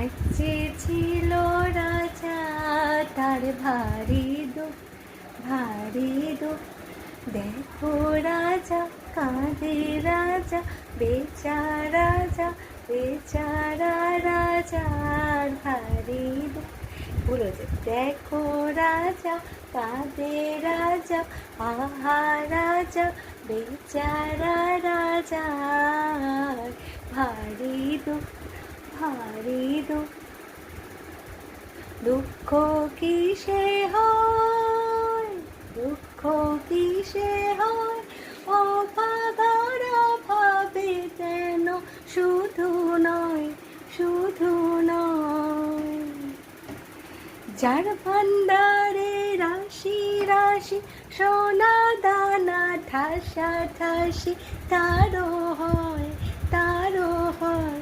এক যে ছিল রাজা, তার ভারী দুঃখ, ভারী দুঃখ। দেখো রাজা কাঁদে, রাজা বেচারা, রাজা বেচারা, রাজার ভারী দুঃখ। ভুল হয়েছে। দেখো রাজা কাঁদে, রাজা আহা, রাজা বেচারা, রাজার ভারী দুঃখ, ভারী দুঃখ। দুঃখ কিসে হয়, দুঃখ কিসে হয়, অভাগার অভাবে যেন শুধু নয়, শুধু নয়। যার ভান্ডারে রাশি রাশি সোনা দানা ঠাসা ঠাসি, তারও হয়, তারও হয়।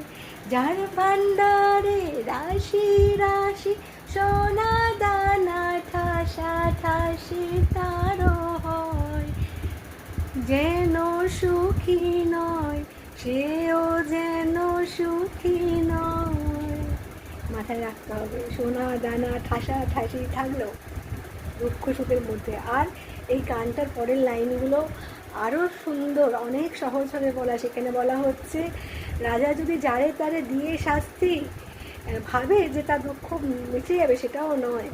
যার ভান্ডারে রাশি রাশি সোনা দানা ঠাসা ঠাসি, তারও হয়। যেন সুখী নয়, সেও যেন সুখী নয়। মাথায় রাখতে হবে, সোনা দানা ঠাসা ঠাসি থাকলেও দুঃখ সুখের মধ্যে। আর এই গানটার পরের লাইনগুলো আরও সুন্দর, অনেক সহজভাবে বলা। সেখানে বলা হচ্ছে, রাজা যদি যারে তারে দিয়ে শাস্তি ভাবে যে তার দুঃখ মিটে যাবে, সেটাও নয়।